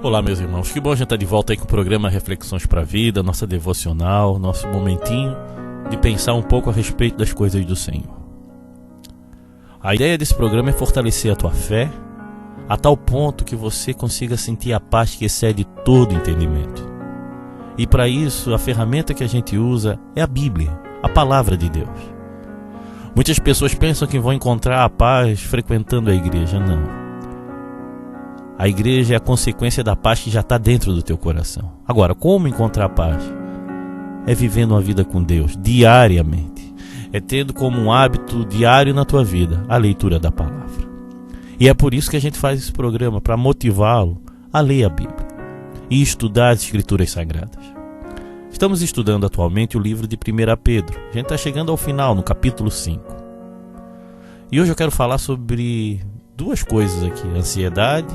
Olá, meus irmãos, que bom a gente estar de volta aí com o programa Reflexões para a Vida, nossa devocional, nosso momentinho de pensar um pouco a respeito das coisas do Senhor. A ideia desse programa é fortalecer a tua fé a tal ponto que você consiga sentir a paz que excede todo entendimento. E para isso, a ferramenta que a gente usa é a Bíblia, a Palavra de Deus. Muitas pessoas pensam que vão encontrar a paz frequentando a igreja. Não. A igreja é a consequência da paz que já está dentro do teu coração. Agora, como encontrar paz? É vivendo uma vida com Deus, diariamente. É tendo como um hábito diário na tua vida a leitura da palavra. E é por isso que a gente faz esse programa, para motivá-lo a ler a Bíblia e estudar as Escrituras Sagradas. Estamos estudando atualmente o livro de 1 Pedro. A gente está chegando ao final, no capítulo 5. E hoje eu quero falar sobre duas coisas aqui: a ansiedade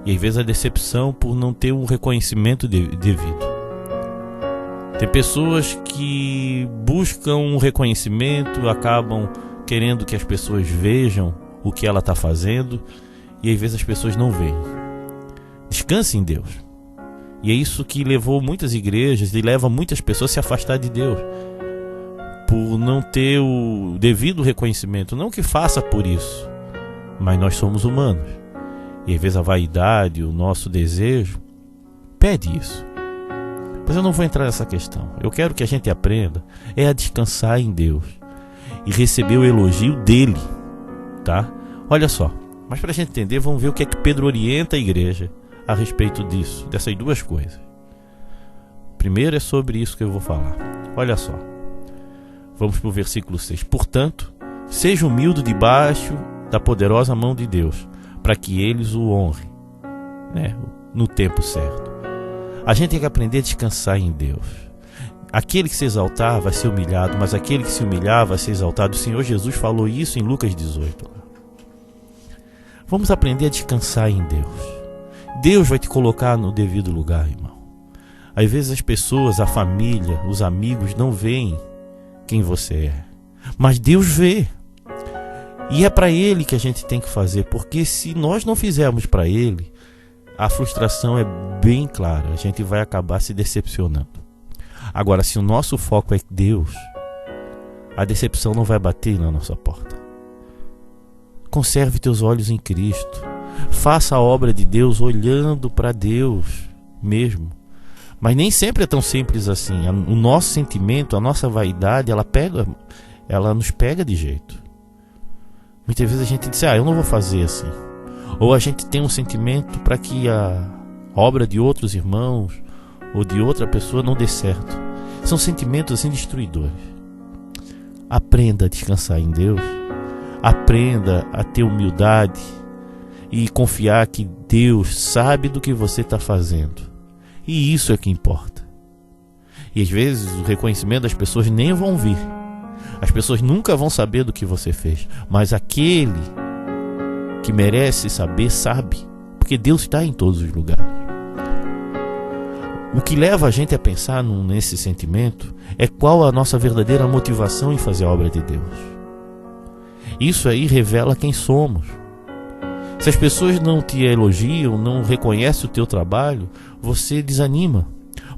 e às vezes a decepção por não ter um reconhecimento devido. Tem pessoas que buscam um reconhecimento, acabam querendo que as pessoas vejam o que ela está fazendo, e às vezes as pessoas não veem. Descanse em Deus. E é isso que levou muitas igrejas e leva muitas pessoas a se afastar de Deus, por não ter o devido reconhecimento. Não que faça por isso, mas nós somos humanos. E às vezes a vaidade, o nosso desejo pede isso. Mas eu não vou entrar nessa questão. Eu quero que a gente aprenda a descansar em Deus e receber o elogio dele, tá? Olha só, mas para a gente entender, vamos ver o que é que Pedro orienta a igreja a respeito disso, dessas duas coisas. Primeiro é sobre isso que eu vou falar. Olha só, vamos para o versículo 6. Portanto, seja humilde debaixo da poderosa mão de Deus, para que eles o honrem, né, no tempo certo. A gente tem que aprender a descansar em Deus. Aquele que se exaltar vai ser humilhado, mas aquele que se humilhar vai ser exaltado. O Senhor Jesus falou isso em Lucas 18. Vamos aprender a descansar em Deus. Deus vai te colocar no devido lugar, irmão. Às vezes as pessoas, a família, os amigos não veem quem você é, mas Deus vê. E é para Ele que a gente tem que fazer, porque se nós não fizermos para Ele, a frustração é bem clara, a gente vai acabar se decepcionando. Agora, se o nosso foco é Deus, a decepção não vai bater na nossa porta. Conserve teus olhos em Cristo, faça a obra de Deus olhando para Deus mesmo. Mas nem sempre é tão simples assim. O nosso sentimento, a nossa vaidade, ela nos pega de jeito. Muitas vezes a gente diz, eu não vou fazer assim. Ou a gente tem um sentimento para que a obra de outros irmãos ou de outra pessoa não dê certo. São sentimentos assim destruidores. Aprenda a descansar em Deus. Aprenda a ter humildade e confiar que Deus sabe do que você está fazendo. E isso é que importa. E às vezes o reconhecimento das pessoas nem vão vir. As pessoas nunca vão saber do que você fez, mas aquele que merece saber, sabe, porque Deus está em todos os lugares. O que leva a gente a pensar nesse sentimento é qual a nossa verdadeira motivação em fazer a obra de Deus. Isso aí revela quem somos. Se as pessoas não te elogiam, não reconhecem o teu trabalho, você desanima,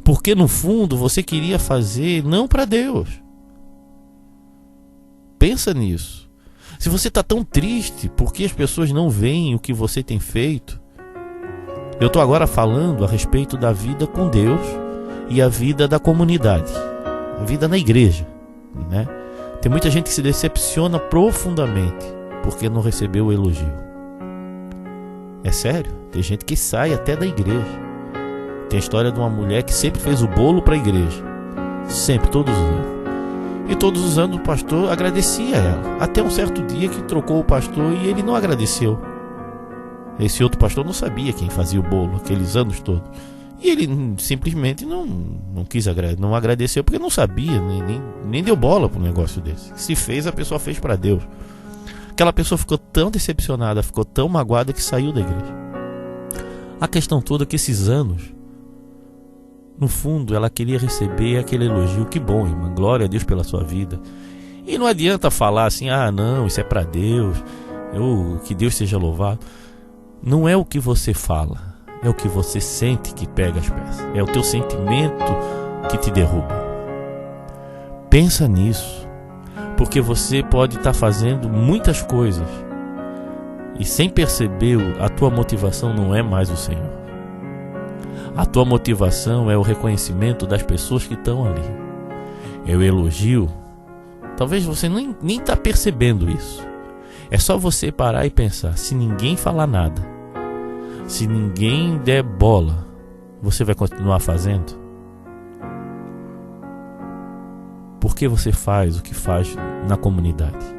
porque no fundo você queria fazer não para Deus. Pensa nisso. Se você está tão triste porque as pessoas não veem o que você tem feito, eu estou agora falando a respeito da vida com Deus e a vida da comunidade, a vida na igreja, né? Tem muita gente que se decepciona profundamente porque não recebeu o elogio. É sério, tem gente que sai até da igreja. Tem a história de uma mulher que sempre fez o bolo para a igreja, sempre, todos os anos. E todos os anos o pastor agradecia a ela. Até um certo dia que trocou o pastor e ele não agradeceu. Esse outro pastor não sabia quem fazia o bolo aqueles anos todos. E ele simplesmente não quis agradecer, não agradeceu porque não sabia, nem deu bola para um negócio desse. Se fez, a pessoa fez para Deus. Aquela pessoa ficou tão decepcionada, ficou tão magoada que saiu da igreja. A questão toda é que esses anos, no fundo, ela queria receber aquele elogio. Que bom, irmã, glória a Deus pela sua vida. E não adianta falar assim, não, isso é para Deus, que Deus seja louvado. Não é o que você fala, é o que você sente que pega as peças. É o teu sentimento que te derruba. Pensa nisso, porque você pode estar fazendo muitas coisas e sem perceber, a tua motivação não é mais o Senhor. A tua motivação é o reconhecimento das pessoas que estão ali. É o elogio. Talvez você nem está percebendo isso. É só você parar e pensar. Se ninguém falar nada, se ninguém der bola, você vai continuar fazendo? Por que você faz o que faz na comunidade?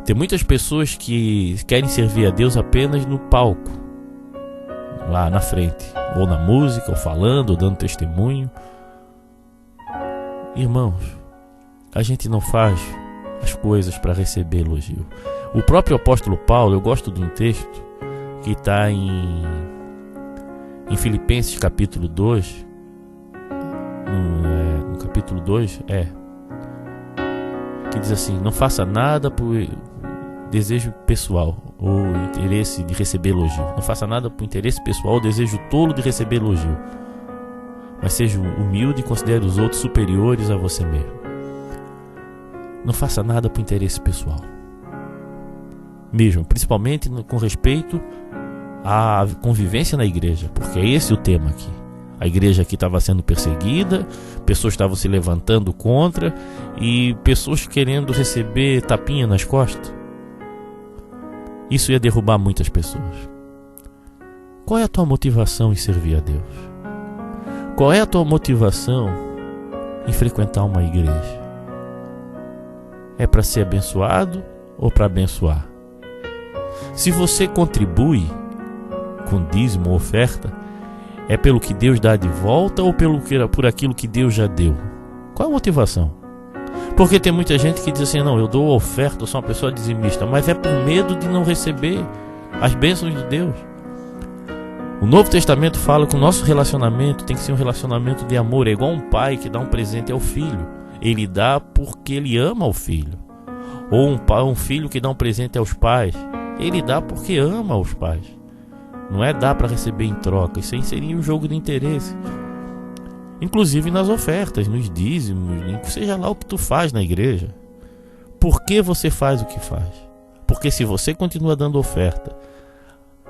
Tem muitas pessoas que querem servir a Deus apenas no palco, lá na frente, ou na música, ou falando, ou dando testemunho. Irmãos, a gente não faz as coisas para receber elogio. O próprio apóstolo Paulo, eu gosto de um texto que está em Filipenses capítulo 2, no capítulo 2, que diz assim: não faça nada por desejo pessoal ou interesse de receber elogio. Não faça nada por interesse pessoal ou desejo tolo de receber elogio, mas seja humilde e considere os outros superiores a você mesmo. Não faça nada por interesse pessoal, mesmo, principalmente com respeito à convivência na igreja, porque é esse o tema aqui. A igreja aqui estava sendo perseguida, pessoas estavam se levantando contra e pessoas querendo receber tapinha nas costas. Isso ia derrubar muitas pessoas. Qual é a tua motivação em servir a Deus? Qual é a tua motivação em frequentar uma igreja? É para ser abençoado ou para abençoar? Se você contribui com dízimo ou oferta, é pelo que Deus dá de volta ou por aquilo que Deus já deu? Qual a motivação? Porque tem muita gente que diz assim: não, eu dou oferta, eu sou uma pessoa dizimista, mas é por medo de não receber as bênçãos de Deus. O Novo Testamento fala que o nosso relacionamento tem que ser um relacionamento de amor. É igual um pai que dá um presente ao filho. Ele dá porque ele ama o filho. Ou um filho que dá um presente aos pais. Ele dá porque ama os pais. Não é dar para receber em troca. Isso aí seria um jogo de interesse. Inclusive nas ofertas, nos dízimos, seja lá o que tu faz na igreja. Por que você faz o que faz? Porque se você continua dando oferta,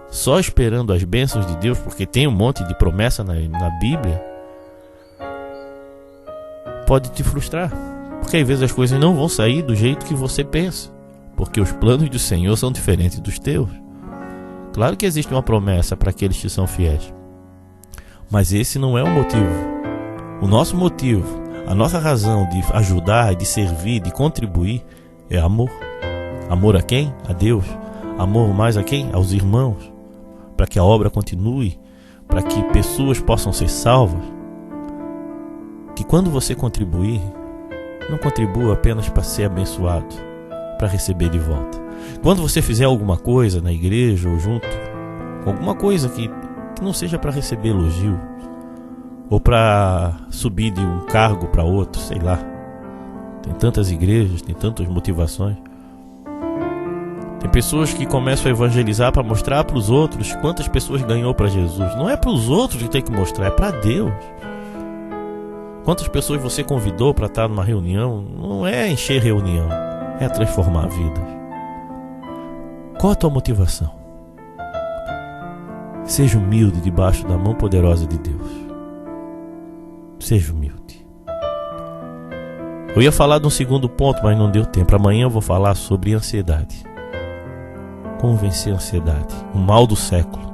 só esperando as bênçãos de Deus, porque tem um monte de promessa na Bíblia, pode te frustrar. Porque às vezes as coisas não vão sair do jeito que você pensa. Porque os planos do Senhor são diferentes dos teus. Claro que existe uma promessa para aqueles que são fiéis. Mas esse não é o motivo. O nosso motivo, a nossa razão de ajudar, de servir, de contribuir é amor. Amor a quem? A Deus. Amor mais a quem? Aos irmãos. Para que a obra continue, para que pessoas possam ser salvas. Que quando você contribuir, não contribua apenas para ser abençoado, para receber de volta. Quando você fizer alguma coisa na igreja ou junto, alguma coisa que não seja para receber elogio, ou para subir de um cargo para outro, sei lá. Tem tantas igrejas, tem tantas motivações. Tem pessoas que começam a evangelizar para mostrar para os outros quantas pessoas ganhou para Jesus. Não é para os outros que tem que mostrar, é para Deus. Quantas pessoas você convidou para estar numa reunião? Não é encher reunião, é transformar vidas. Qual a tua motivação? Seja humilde debaixo da mão poderosa de Deus. Seja humilde. Eu ia falar de um segundo ponto, mas não deu tempo. Amanhã eu vou falar sobre ansiedade. Como vencer a ansiedade, o mal do século.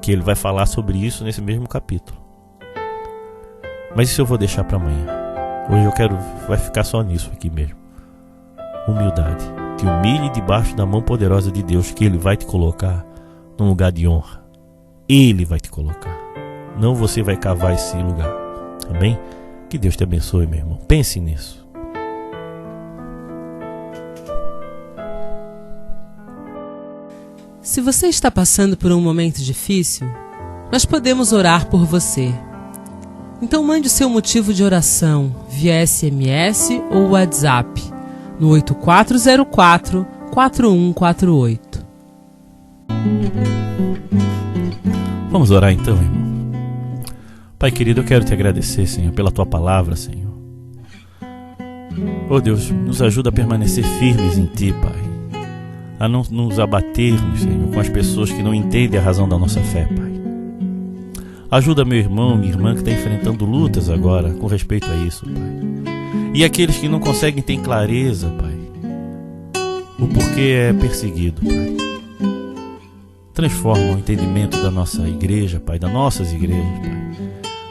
Que ele vai falar sobre isso nesse mesmo capítulo. Mas isso eu vou deixar para amanhã. Hoje vai ficar só nisso aqui mesmo. Humildade. Te humilhe debaixo da mão poderosa de Deus, que Ele vai te colocar num lugar de honra. Ele vai te colocar. Não você vai cavar esse lugar. Amém? Que Deus te abençoe, meu irmão. Pense nisso. Se você está passando por um momento difícil, nós podemos orar por você. Então mande o seu motivo de oração via SMS ou WhatsApp no 8404-4148. Vamos orar então, irmão. Pai querido, eu quero te agradecer, Senhor, pela tua palavra, Senhor. Oh Deus, nos ajuda a permanecer firmes em ti, Pai. A não nos abatermos, Senhor, com as pessoas que não entendem a razão da nossa fé, Pai. Ajuda meu irmão, minha irmã que está enfrentando lutas agora com respeito a isso, Pai. E aqueles que não conseguem ter clareza, Pai, o porquê é perseguido, Pai. Transforma o entendimento da nossa igreja, Pai, das nossas igrejas, Pai,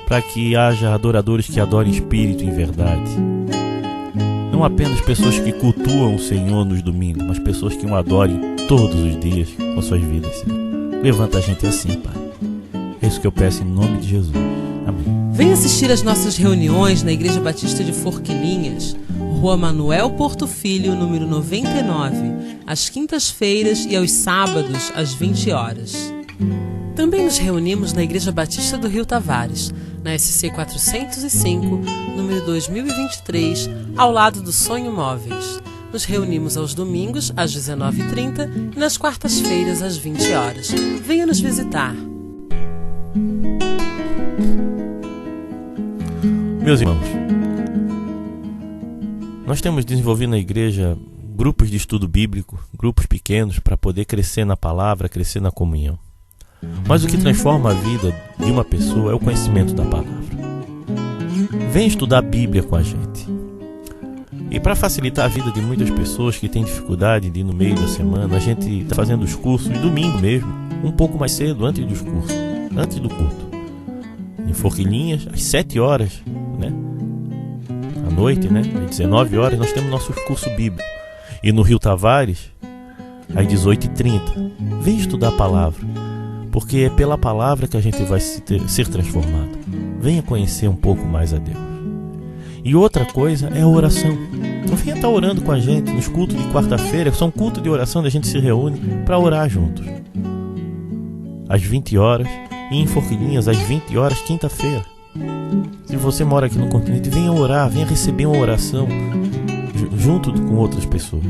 para que haja adoradores que adorem espírito em verdade. Não apenas pessoas que cultuam o Senhor nos domingos, mas pessoas que o adorem todos os dias com suas vidas, Senhor. Levanta a gente assim, Pai. É isso que eu peço em nome de Jesus. Amém. Venha assistir às nossas reuniões na Igreja Batista de Forquilinhas, Rua Manuel Porto Filho, número 99, às quintas-feiras e aos sábados, às 20 horas. Também nos reunimos na Igreja Batista do Rio Tavares, na SC 405, número 2023, ao lado do Sonho Móveis. Nos reunimos aos domingos, às 19h30 e nas quartas-feiras, às 20 horas. Venha nos visitar. Meus irmãos, nós temos desenvolvido na igreja grupos de estudo bíblico, grupos pequenos, para poder crescer na palavra, crescer na comunhão. Mas o que transforma a vida de uma pessoa é o conhecimento da palavra. Vem estudar a Bíblia com a gente. E para facilitar a vida de muitas pessoas que têm dificuldade de ir no meio da semana, a gente está fazendo os cursos, de domingo mesmo, um pouco mais cedo, antes dos cursos, antes do culto. Em Forquilinhas, às 7 horas, né? À noite, né? Às 19 horas, nós temos nosso curso bíblico. E no Rio Tavares, às 18h30. Vem estudar a palavra, porque é pela palavra que a gente vai ser transformado. Venha conhecer um pouco mais a Deus. E outra coisa é a oração. Então venha estar orando com a gente nos cultos de quarta-feira. São cultos de oração, onde a gente se reúne para orar juntos. Às 20 horas. E em Forquilinhas, às 20 horas, quinta-feira. Se você mora aqui no continente, venha orar, venha receber uma oração junto com outras pessoas.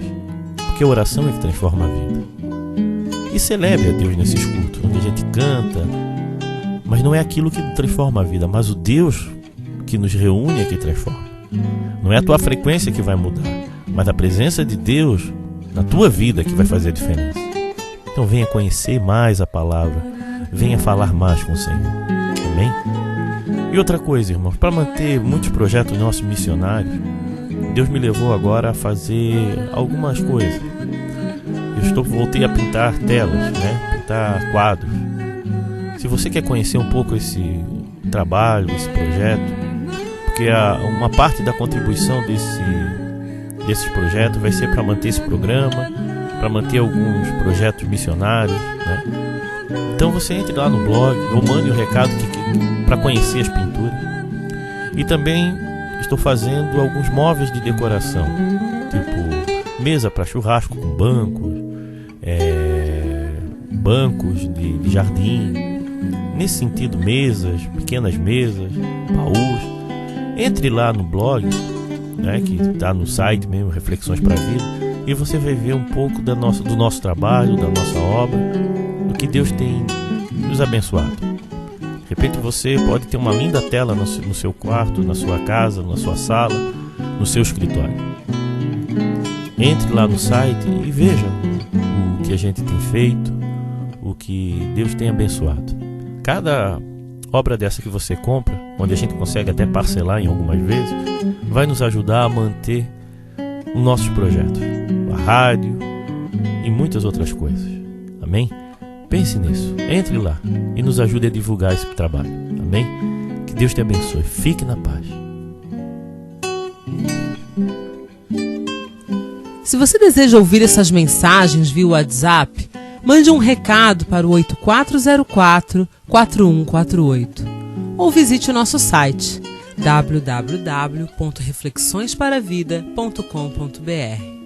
Porque a oração é que transforma a vida. E celebre a Deus nesses cultos, onde a gente canta. Mas não é aquilo que transforma a vida, mas o Deus que nos reúne é que transforma. Não é a tua frequência que vai mudar, mas a presença de Deus na tua vida que vai fazer a diferença. Então venha conhecer mais a palavra. Venha falar mais com o Senhor. Amém? E outra coisa, irmãos, para manter muitos projetos nossos missionários, Deus me levou agora a fazer algumas coisas. Voltei a pintar telas, né? Pintar quadros. Se você quer conhecer um pouco esse trabalho, esse projeto, porque uma parte da contribuição desses projetos vai ser para manter esse programa, para manter alguns projetos missionários, né? Então você entre lá no blog ou mande um recado para conhecer as pinturas. E também estou fazendo alguns móveis de decoração, tipo mesa para churrasco com bancos de jardim. Nesse sentido, mesas, pequenas mesas, baús. Entre lá no blog, né, que está no site mesmo, Reflexões para a Vida, e você vai ver um pouco do nosso trabalho, da nossa obra, do que Deus tem nos abençoado. De repente você pode ter uma linda tela no seu quarto, na sua casa, na sua sala, no seu escritório. Entre lá no site e veja o que a gente tem feito, o que Deus tem abençoado. Cada obra dessa que você compra, onde a gente consegue até parcelar em algumas vezes, vai nos ajudar a manter os nossos projetos, a rádio e muitas outras coisas. Amém? Pense nisso, entre lá e nos ajude a divulgar esse trabalho. Amém? Que Deus te abençoe. Fique na paz. Se você deseja ouvir essas mensagens via WhatsApp, mande um recado para o 8404-4148 ou visite o nosso site www.reflexõesparavida.com.br.